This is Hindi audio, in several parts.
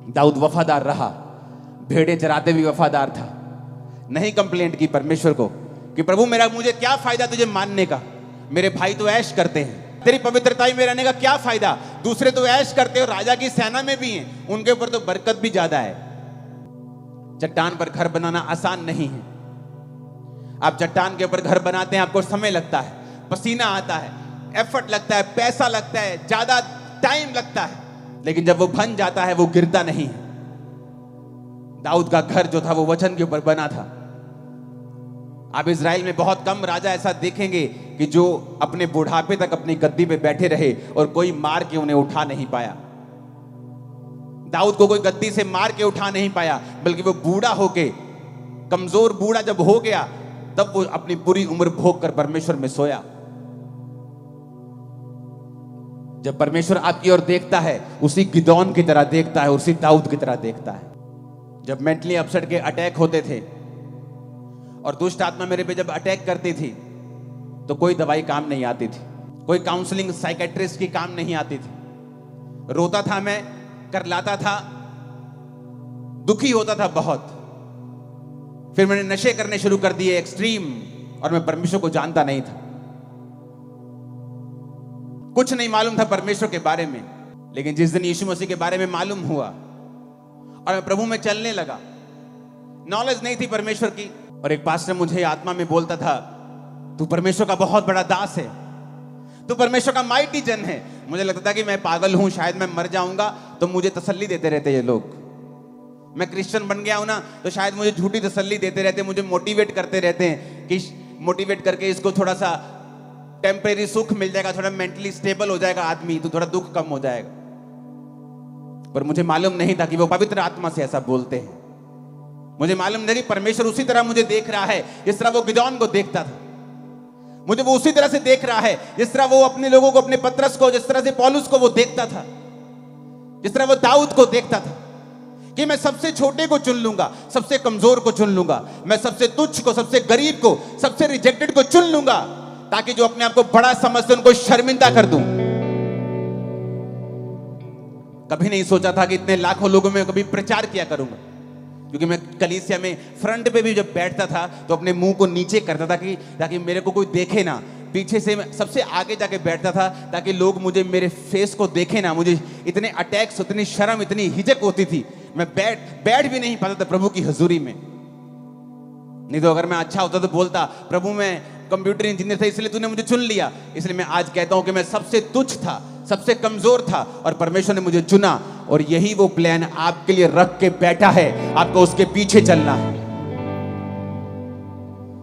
दाऊद वफादार रहा, भेड़े चराते भी वफादार था। नहीं कंप्लेंट की परमेश्वर को कि प्रभु मुझे क्या फायदा तुझे मानने का, मेरे भाई तो ऐश करते हैं, तेरी पवित्रता में रहने का क्या फायदा, दूसरे तो ऐश करते हो, राजा की सेना में भी हैं, उनके ऊपर तो बरकत भी ज्यादा है। चट्टान पर घर बनाना आसान नहीं है। आप चट्टान के ऊपर घर बनाते हैं, आपको समय लगता है, पसीना आता है, एफर्ट लगता है, पैसा लगता है, ज्यादा टाइम लगता है, लेकिन जब वो बन जाता है वो गिरता नहीं है। दाऊद का घर जो था वो वचन के ऊपर बना था। आप इज़राइल में बहुत कम राजा ऐसा देखेंगे कि जो अपने बुढ़ापे तक अपनी गद्दी पे बैठे रहे और कोई मार के उन्हें उठा नहीं पाया। दाऊद को कोई गद्दी से मार के उठा नहीं पाया, बल्कि वो बूढ़ा होके, कमजोर बूढ़ा जब हो गया, तब वो अपनी पूरी उम्र भोग कर परमेश्वर में सोया। जब परमेश्वर आपकी ओर देखता है, उसी गिदौन की तरह देखता है, उसी दाऊद की तरह देखता है। जब मेंटली अपसेट के अटैक होते थे और दुष्ट आत्मा मेरे पे जब अटैक करती थी, तो कोई दवाई काम नहीं आती थी, कोई काउंसलिंग साइकेट्रिस्ट की काम नहीं आती थी। रोता था मैं, करलाता था, दुखी होता था बहुत। फिर मैंने नशे करने शुरू कर दिए एक्सट्रीम, और मैं परमेश्वर को जानता नहीं था, कुछ नहीं मालूम था परमेश्वर के बारे में। लेकिन जिस दिन यीशु मसीह के बारे में मालूम हुआ और मैं प्रभु में चलने लगा, नॉलेज नहीं थी परमेश्वर की, और एक पास्टर मुझे आत्मा में बोलता था, तू परमेश्वर का बहुत बड़ा दास है, तू परमेश्वर का माइटी जन है। मुझे लगता था कि मैं पागल हूं, शायद मैं मर जाऊंगा, तो मुझे तसल्ली देते रहते ये लोग। मैं क्रिश्चियन बन गया हूं ना, तो शायद मुझे झूठी तसल्ली देते रहते, मुझे मोटिवेट करते रहते हैं कि मोटिवेट करके इसको थोड़ा सा टेम्परेरी सुख मिल जाएगा, थोड़ा मेंटली स्टेबल हो जाएगा आदमी, तो थोड़ा दुख कम हो जाएगा। पर मुझे मालूम नहीं था कि वो पवित्र आत्मा से ऐसा बोलते हैं। मुझे मालूम नहीं कि परमेश्वर उसी तरह मुझे देख रहा है जिस तरह वो गिदौन को देखता था। मुझे वो उसी तरह से देख रहा है जिस तरह वो अपने लोगों को, अपने पतरस को, जिस तरह से पौलुस को वो देखता था, जिस तरह वो दाऊद को देखता था, कि मैं सबसे छोटे को चुन लूंगा, सबसे कमजोर को चुन लूंगा, मैं सबसे तुच्छ को, सबसे गरीब को, सबसे रिजेक्टेड को चुन लूंगा, ताकि जो अपने आप को बड़ा समझते उनको शर्मिंदा कर दूं। कभी नहीं सोचा था कि इतने लाखों लोगों में कभी प्रचार किया करूंगा, क्योंकि मैं कलीसिया में फ्रंट पे भी जब बैठता था तो अपने मुंह को नीचे करता था कि ताकि मेरे को कोई देखे ना। पीछे से मैं सबसे आगे जाके बैठता था ताकि लोग मुझे, मेरे फेस को देखे ना। मुझे इतने अटैक्स, इतनी शर्म, इतनी हिचक होती थी, मैं बैठ भी नहीं पाता था प्रभु की हजूरी में। नहीं तो अगर मैं अच्छा होता तो बोलता, प्रभु मैं कंप्यूटर इंजीनियर था इसलिए तूने मुझे चुन लिया। इसलिए मैं आज कहता हूं कि मैं सबसे तुच्छ था, सबसे कमजोर था, और परमेश्वर ने मुझे चुना, और यही वो प्लान आपके लिए रख के बैठा है, आपको उसके पीछे चलना है।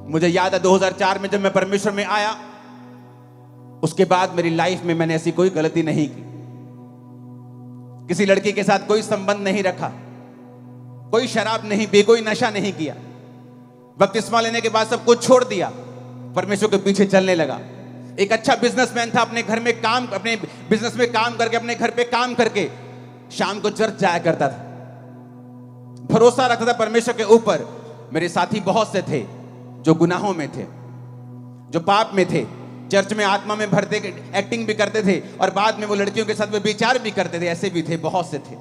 मुझे याद है 2004 में जब मैं परमेश्वर में आया, उसके बाद मेरी लाइफ में मैंने ऐसी कोई गलती नहीं की, किसी लड़की के साथ कोई संबंध नहीं रखा, कोई शराब नहीं पी, कोई नशा नहीं किया। बपतिस्मा लेने के बाद सब कुछ छोड़ दिया, परमेश्वर के पीछे चलने लगा। एक अच्छा बिजनेसमैन था, अपने घर में काम, अपने बिजनेस में काम करके, अपने घर पे काम करके शाम को चर्च जाया करता था, भरोसा रखता था परमेश्वर के ऊपर। मेरे साथी बहुत से थे जो गुनाहों में थे, जो पाप में थे, चर्च में आत्मा में भरते, एक्टिंग भी करते थे, और बाद में वो लड़कियों के साथ में विचार भी करते थे। ऐसे भी थे, बहुत से थे।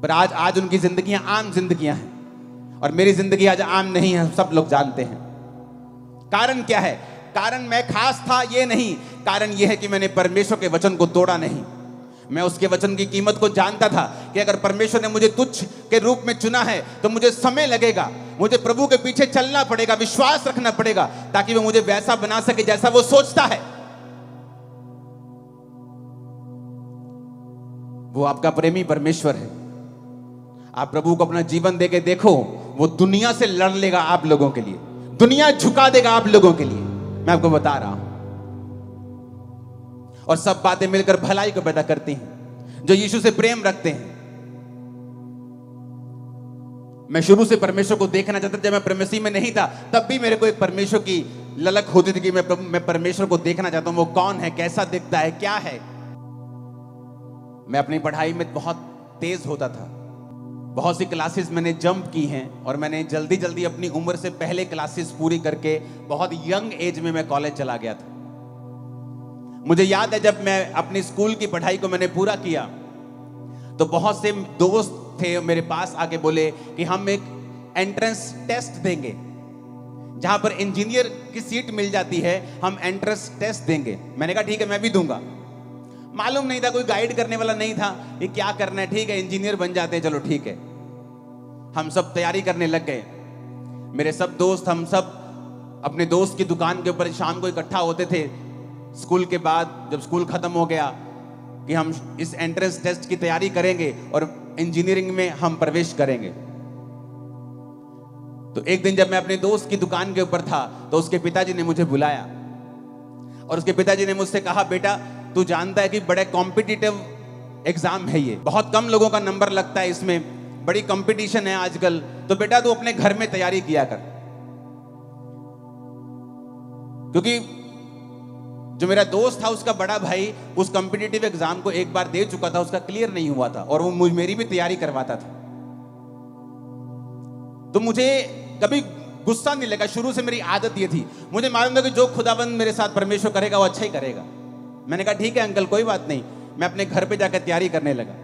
पर आज उनकी जिंदगियां आम जिंदगियां हैं, और मेरी जिंदगी आज आम नहीं है, सब लोग जानते हैं। कारण क्या है? कारण मैं खास था ये नहीं, कारण ये है कि मैंने परमेश्वर के वचन को तोड़ा नहीं। मैं उसके वचन की कीमत को जानता था कि अगर परमेश्वर ने मुझे तुच्छ के रूप में चुना है तो मुझे समय लगेगा, मुझे प्रभु के पीछे चलना पड़ेगा, विश्वास रखना पड़ेगा, ताकि वो मुझे वैसा बना सके जैसा वो सोचता है। वो आपका प्रेमी परमेश्वर है। आप प्रभु को अपना जीवन देके देखो, वो दुनिया से लड़ लेगा आप लोगों के लिए, दुनिया झुका देगा आप लोगों के लिए, मैं आपको बता रहा हूं। और सब बातें मिलकर भलाई को पैदा करती हैं जो यीशु से प्रेम रखते हैं। मैं शुरू से परमेश्वर को देखना चाहता था। जब मैं मसीह में नहीं था तब भी मेरे को एक परमेश्वर की ललक होती थी कि मैं परमेश्वर को देखना चाहता हूं, वो कौन है, कैसा दिखता है, क्या है। मैं अपनी पढ़ाई में बहुत तेज होता था, बहुत सी क्लासेस मैंने जंप की हैं, और मैंने जल्दी जल्दी अपनी उम्र से पहले क्लासेस पूरी करके बहुत यंग एज में मैं कॉलेज चला गया था। मुझे याद है जब मैं अपनी स्कूल की पढ़ाई को मैंने पूरा किया तो बहुत से दोस्त थे मेरे पास आके बोले कि हम एक एंट्रेंस टेस्ट देंगे, जहां पर इंजीनियर की सीट मिल जाती है, हम एंट्रेंस टेस्ट देंगे। मैंने कहा ठीक है, मैं भी दूंगा। मालूम नहीं था, कोई गाइड करने वाला नहीं था कि क्या करना है। ठीक है, इंजीनियर बन जाते हैं, चलो ठीक है। हम सब तैयारी करने लग गए। मेरे सब दोस्त, हम सब अपने दोस्त की दुकान के ऊपर शाम को इकट्ठा होते थे स्कूल के बाद, जब स्कूल खत्म हो गया, कि हम इस एंट्रेंस टेस्ट की तैयारी करेंगे और इंजीनियरिंग में हम प्रवेश करेंगे। तो एक दिन जब मैं अपने दोस्त की दुकान के ऊपर था, तो उसके पिताजी ने मुझे बुलाया और उसके पिताजी ने मुझसे कहा, बेटा तू जानता है कि बड़े कॉम्पिटिटिव एग्जाम है, ये बहुत कम लोगों का नंबर लगता है, इसमें बड़ी कंपटीशन है आजकल, तो बेटा तू अपने घर में तैयारी किया कर। क्योंकि जो मेरा दोस्त था, उसका बड़ा भाई उस कॉम्पिटिटिव एग्जाम को एक बार दे चुका था, उसका क्लियर नहीं हुआ था और वो मेरी भी तैयारी करवाता था। तो मुझे कभी गुस्सा नहीं लगा, शुरू से मेरी आदत ये थी, मुझे मालूम था कि जो खुदाबंद मेरे साथ परमेश्वर करेगा वो अच्छा ही करेगा। मैंने कहा ठीक है अंकल, कोई बात नहीं। मैं अपने घर पे जाकर तैयारी करने लगा।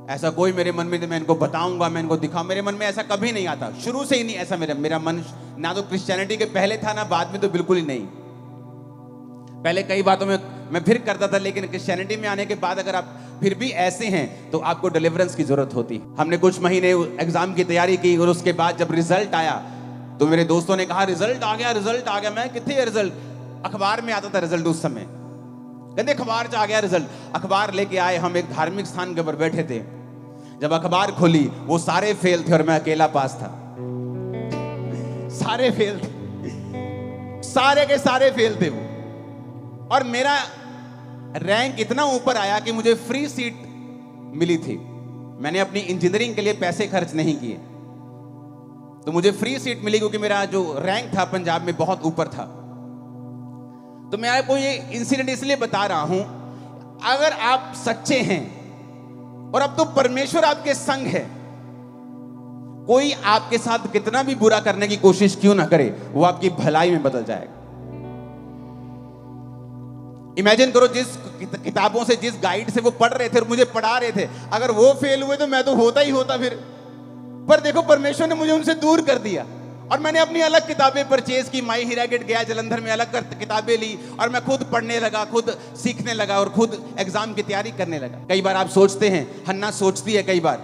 ऐसा कोई मेरे मन में, मैं इनको बताऊंगा, मैं इनको दिखाऊं, मेरे मन में ऐसा कभी नहीं आता, शुरू से ही नहीं ऐसा। मेरा मन ना तो क्रिश्चियनिटी के पहले था, ना बाद में, तो बिल्कुल ही नहीं। पहले कई बातों में मैं फिर करता था, लेकिन क्रिश्चियनिटी में आने के बाद अगर आप फिर भी ऐसे हैं तो आपको डिलीवरेंस की जरूरत होती। हमने कुछ महीने एग्जाम की तैयारी की और उसके बाद जब रिजल्ट आया तो मेरे दोस्तों ने कहा रिजल्ट आ गया, रिजल्ट आ गया। मैं कितने है रिजल्ट? अखबार में आता था रिजल्ट उस समय, कहते अखबार से आ गया रिजल्ट। अखबार लेके आए, हम एक धार्मिक स्थान के ऊपर बैठे थे। जब अखबार खोली वो सारे फेल थे और मैं अकेला पास था। सारे फेल थे, सारे के सारे फेल थे वो। और मेरा रैंक इतना ऊपर आया कि मुझे फ्री सीट मिली थी। मैंने अपनी इंजीनियरिंग के लिए पैसे खर्च नहीं किए, तो मुझे फ्री सीट मिली क्योंकि मेरा जो रैंक था पंजाब में बहुत ऊपर था। तो मैं आपको ये इंसिडेंट इसलिए बता रहा हूं, अगर आप सच्चे हैं और अब तो परमेश्वर आपके संग है, कोई आपके साथ कितना भी बुरा करने की कोशिश क्यों ना करे, वो आपकी भलाई में बदल जाएगा। इमेजिन करो, जिस किताबों से, जिस गाइड से वो पढ़ रहे थे और मुझे पढ़ा रहे थे, अगर वो फेल हुए तो मैं तो होता ही होता फिर। पर देखो परमेश्वर ने मुझे उनसे दूर कर दिया और मैंने अपनी अलग किताबें परचेज की। माई हीरा गेट गया जलंधर में, अलग किताबें ली और मैं खुद पढ़ने लगा, खुद सीखने लगा और खुद एग्जाम की तैयारी करने लगा। कई बार आप सोचते हैं, हन्ना सोचती है कई बार,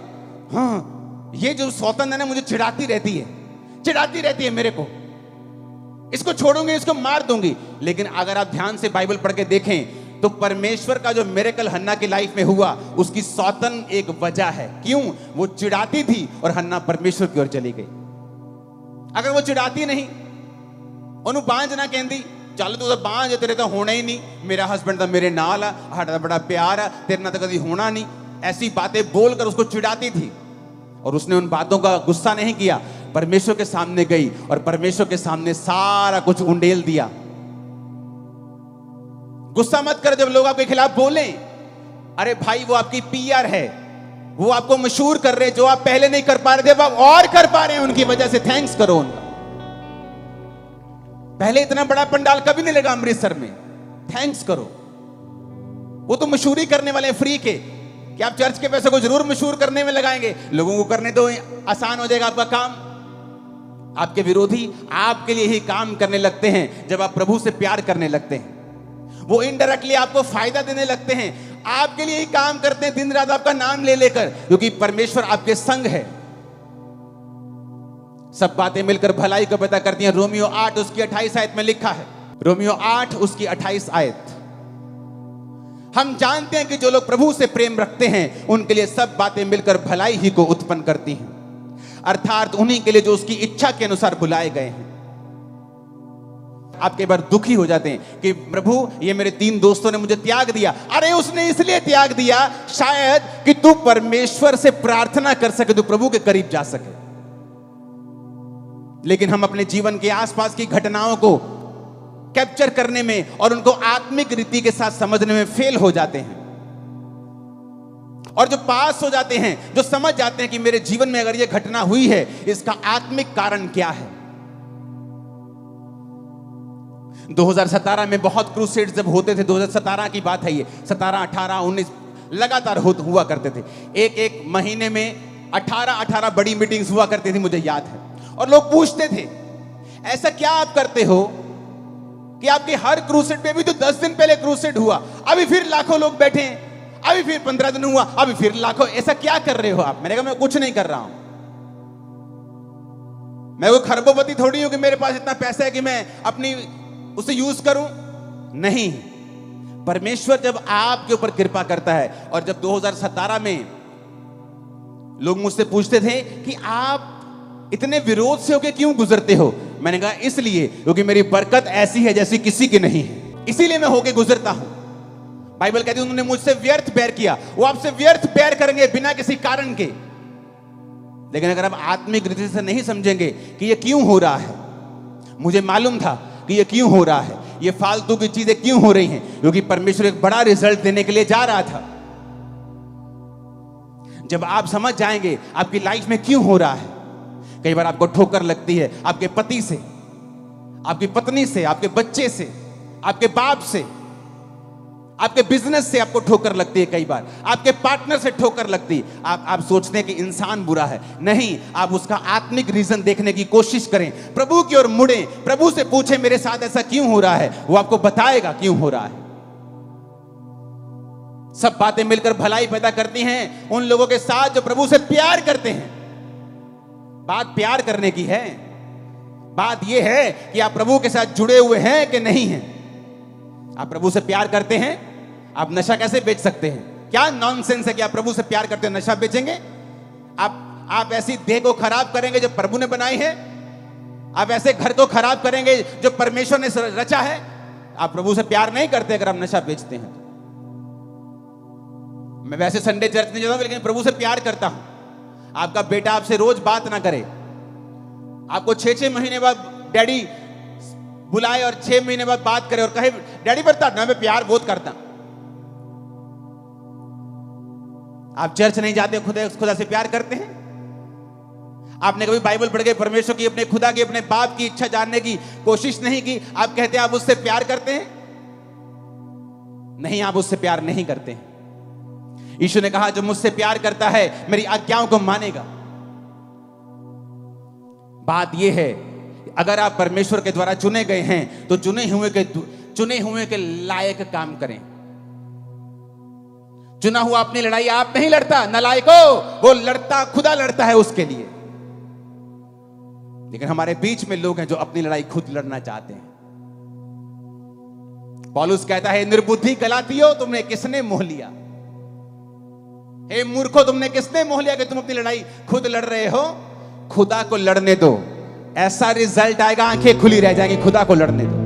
हाँ ये जो सौतन है ना, मुझे चिढ़ाती रहती है मेरे को, इसको छोड़ूंगी, इसको मार दूंगी। लेकिन अगर आप ध्यान से बाइबल पढ़ के देखें तो परमेश्वर का जो मिरेकल हन्ना की लाइफ में हुआ, उसकी सौतन एक वजह है। क्यों? वो चिढ़ाती थी और हन्ना परमेश्वर की ओर चली गई। अगर वो चिढ़ाती नहीं, ओनू बांझ ना कहती, चल तू तो बांझ है, तेरे तो होना ही नहीं, मेरा हस्बैंड तो मेरे नाल है, साडा बड़ा प्यार है, तेरे ना तो कभी होना नहीं, ऐसी बातें बोलकर उसको चिढ़ाती थी। और उसने उन बातों का गुस्सा नहीं किया, परमेश्वर के सामने गई और परमेश्वर के सामने सारा कुछ उंडेल दिया। गुस्सा मत कर जब लोग आपके खिलाफ बोले, अरे भाई वो आपकी पीआर है, वो आपको मशहूर कर रहे, जो आप पहले नहीं कर पा रहे थे अब आप और कर पा रहे हैं, उनकी वजह से थैंक्स करो उनका। पहले इतना बड़ा पंडाल कभी नहीं लगा अमृतसर में, थैंक्स करो। वो तो मशहूरी करने वाले फ्री के, कि आप चर्च के पैसे को जरूर मशहूर करने में लगाएंगे, लोगों को करने दो, आसान हो जाएगा आपका काम। आपके विरोधी आपके लिए ही काम करने लगते हैं जब आप प्रभु से प्यार करने लगते हैं। वो इनडायरेक्टली आपको फायदा देने लगते हैं, आपके लिए ही काम करते हैं दिन रात आपका नाम ले लेकर, क्योंकि परमेश्वर आपके संग है। सब बातें मिलकर भलाई को पैदा करती हैं। रोमियो 8 उसकी 28 आयत में लिखा है, रोमियो 8 उसकी 28 आयत, हम जानते हैं कि जो लोग प्रभु से प्रेम रखते हैं उनके लिए सब बातें मिलकर भलाई ही को उत्पन्न करती हैं, अर्थात उन्हीं के लिए जो उसकी इच्छा के अनुसार बुलाए गए हैं। आप कई बार दुखी हो जाते हैं कि प्रभु ये मेरे 3 दोस्तों ने मुझे त्याग दिया। अरे उसने इसलिए त्याग दिया शायद कि तू परमेश्वर से प्रार्थना कर सके, तू प्रभु के करीब जा सके। लेकिन हम अपने जीवन के आसपास की घटनाओं को कैप्चर करने में और उनको आत्मिक रीति के साथ समझने में फेल हो जाते हैं, और जो पास हो जाते हैं, जो समझ जाते हैं कि मेरे जीवन में अगर यह घटना हुई है, इसका आत्मिक कारण क्या है। 2017 में बहुत क्रूसेड्स जब होते थे, 2017 की बात है ये, 17, 18, 19 लगातार हुआ करते थे। एक महीने में 18 बड़ी मीटिंग्स हुआ करती थी, मुझे याद है। और लोग पूछते थे ऐसा क्या आप करते हो कि आपके हर क्रूसेड पे, भी तो 10 दिन पहले क्रूसेड हुआ, अभी फिर लाखों लोग बैठे हैं, अभी फिर 15 दिन हुआ, अभी फिर लाखों, ऐसा क्या कर रहे हो आप? मैंने कहा मैं कुछ नहीं कर रहा हूं, मैं वो खरबोपति थोड़ी हूं कि मेरे पास इतना पैसा है कि मैं अपनी उसे यूज करूं। नहीं, परमेश्वर जब आपके ऊपर कृपा करता है। और जब 2017 में लोग मुझसे पूछते थे कि आप इतने विरोध से होकर क्यों गुजरते हो, मैंने कहा इसलिए क्योंकि मेरी बरकत ऐसी है जैसी किसी की नहीं है, इसीलिए मैं होके गुजरता हूं। बाइबल कहती है उन्होंने मुझसे व्यर्थ बैर किया, वो आपसे व्यर्थ बैर करेंगे बिना किसी कारण के। लेकिन अगर आप आत्मिक रीति से नहीं समझेंगे कि ये क्यों हो रहा है, मुझे मालूम था कि ये क्यों हो रहा है, ये फालतू की चीजें क्यों हो रही हैं, क्योंकि परमेश्वर एक बड़ा रिजल्ट देने के लिए जा रहा था। जब आप समझ जाएंगे आपकी लाइफ में क्यों हो रहा है, कई बार आपको ठोकर लगती है आपके पति से, आपकी पत्नी से, आपके बच्चे से, आपके बाप से, आपके बिजनेस से आपको ठोकर लगती है, कई बार आपके पार्टनर से ठोकर लगती है। आप सोचते हैं कि इंसान बुरा है, नहीं, आप उसका आत्मिक रीजन देखने की कोशिश करें, प्रभु की ओर मुड़े, प्रभु से पूछें मेरे साथ ऐसा क्यों हो रहा है, वो आपको बताएगा क्यों हो रहा है। सब बातें मिलकर भलाई पैदा करती हैं उन लोगों के साथ जो प्रभु से प्यार करते हैं। बात प्यार करने की है, बात यह है कि आप प्रभु के साथ जुड़े हुए हैं कि नहीं हैं। आप प्रभु से प्यार करते हैं, आप नशा कैसे बेच सकते हैं? क्या नॉनसेंस है कि आप प्रभु से प्यार करते हैं नशा बेचेंगे? आप ऐसी देह को खराब करेंगे जो प्रभु ने बनाई है? आप ऐसे घर को खराब करेंगे जो परमेश्वर ने रचा है? आप प्रभु से प्यार नहीं करते अगर आप नशा बेचते हैं। मैं वैसे संडे चर्च नहीं जाता हूं, लेकिन प्रभु से प्यार करता हूं। आपका बेटा आपसे रोज बात ना करे, आपको 6-6 महीने बाद डैडी बुलाए और 6 महीने बाद बात करे और कहे डैडी बता ना मैं प्यार बहुत करता। आप चर्च नहीं जाते, खुदा से प्यार करते हैं? आपने कभी बाइबल पढ़ के परमेश्वर की, अपने खुदा की, अपने बाप की इच्छा जानने की कोशिश नहीं की? आप कहते हैं आप उससे प्यार करते हैं? नहीं, आप उससे प्यार नहीं करते हैं। यीशु ने कहा जो मुझसे प्यार करता है मेरी आज्ञाओं को मानेगा। बात यह है अगर आप परमेश्वर के द्वारा चुने गए हैं तो चुने हुए के लायक काम करें। चुना हुआ अपनी लड़ाई आप नहीं लड़ता, नालायको, वो लड़ता, खुदा लड़ता है उसके लिए। लेकिन हमारे बीच में लोग हैं जो अपनी लड़ाई खुद लड़ना चाहते हैं। पौलुस कहता है निर्बुद्धि गलातियों, तुमने किसने मोह लिया? हे मूर्खों, तुमने किसने मोह लिया कि तुम अपनी लड़ाई खुद लड़ रहे हो? खुदा को लड़ने दो, ऐसा रिजल्ट आएगा, आंखें खुली रह जाएंगी। खुदा को लड़ने दो।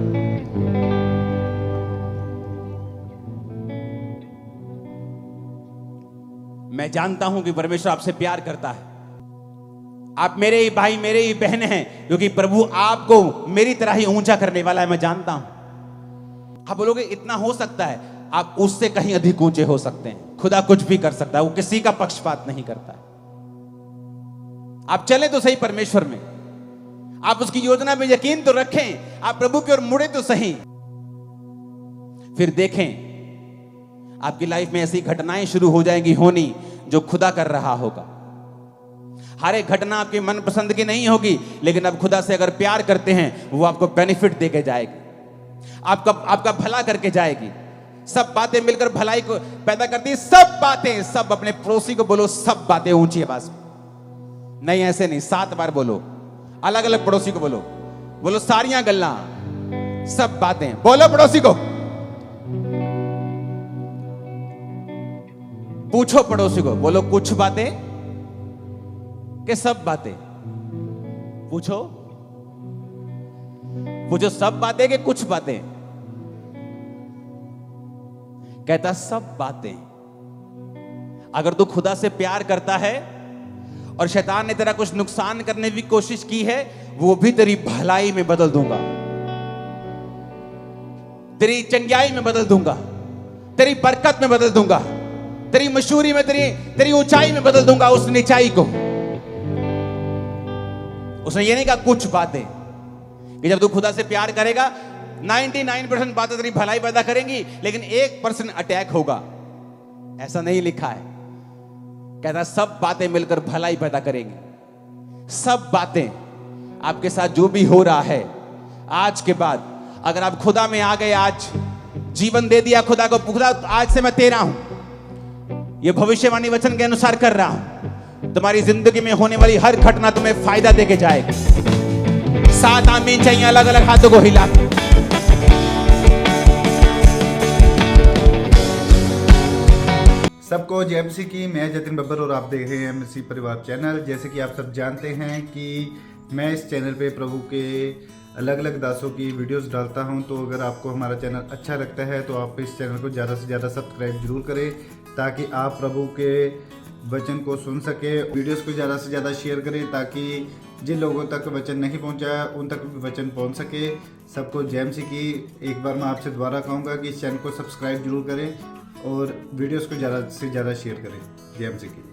मैं जानता हूं कि परमेश्वर आपसे प्यार करता है। आप मेरे ही भाई, मेरे ही बहन हैं, क्योंकि प्रभु आपको मेरी तरह ही ऊंचा करने वाला है। मैं जानता हूं। आप बोलोगे इतना हो सकता है, आप उससे कहीं अधिक ऊंचे हो सकते हैं। खुदा कुछ भी कर सकता है, वो किसी का पक्षपात नहीं करता है। आप चले तो सही परमेश्वर में, आप उसकी योजना में यकीन तो रखें, आप प्रभु की ओर मुड़े तो सही। फिर देखें आपकी लाइफ में ऐसी घटनाएं शुरू हो जाएंगी होनी जो खुदा कर रहा होगा। हर एक घटना आपकी मनपसंद की नहीं होगी, लेकिन आप खुदा से अगर प्यार करते हैं वो आपको बेनिफिट देके जाएगी, आपका भला करके जाएगी। सब बातें मिलकर भलाई को पैदा करती है। सब बातें, सब अपने पड़ोसी को बोलो, सब बातें ऊंची आवाज में, नहीं ऐसे नहीं, 7 बार बोलो, अलग अलग पड़ोसी को बोलो सारियां गल्ला, सब बातें बोलो पड़ोसी को। पूछो पड़ोसी को, बोलो कुछ बातें कि सब बातें? पूछो सब बातें कि कुछ बातें? कहता सब बातें। अगर तू खुदा से प्यार करता है और शैतान ने तेरा कुछ नुकसान करने की कोशिश की है, वो भी तेरी भलाई में बदल दूंगा, तेरी चंगाई में बदल दूंगा, तेरी बरकत में बदल दूंगा, तेरी मशहूरी में, तेरी ऊंचाई में बदल दूंगा उस नीचाई को। उसने ये नहीं कहा कुछ बातें, कि जब तू खुदा से प्यार करेगा 99% बातें तेरी भलाई पैदा करेंगी, लेकिन 1% अटैक होगा, ऐसा नहीं लिखा है। कहता सब बातें मिलकर भलाई पैदा करेंगे। सब बातें, आपके साथ जो भी हो रहा है आज के बाद, अगर आप खुदा में आ गए, आज जीवन दे दिया खुदा को, खुदा आज से मैं तेरा हूं, ये भविष्यवाणी वचन के अनुसार कर रहा हूं, तुम्हारी जिंदगी में होने वाली हर घटना तुम्हें फायदा देके जाएगी। 7 आमीन चाहिए अलग अलग हाथों को हिला के। सबको जय मसीह की। मैं जतिन बब्बर और आप देख रहे हैं मसीह परिवार चैनल। जैसे कि आप सब जानते हैं कि मैं इस चैनल पे प्रभु के अलग अलग दासों की वीडियोस डालता हूं, तो अगर आपको हमारा चैनल अच्छा लगता है तो आप इस चैनल को ज़्यादा से ज़्यादा सब्सक्राइब जरूर करें, ताकि आप प्रभु के वचन को सुन सके। वीडियोस को ज़्यादा से ज़्यादा शेयर करें, ताकि जिन लोगों तक वचन नहीं पहुंचा उन तक भी वचन पहुंच सके। सबको जय मसीह की। एक बार मैं आपसे दोबारा कहूँगा कि इस चैनल को सब्सक्राइब जरूर करें और वीडियोस को ज़्यादा से ज़्यादा शेयर करें। जय मसीह की।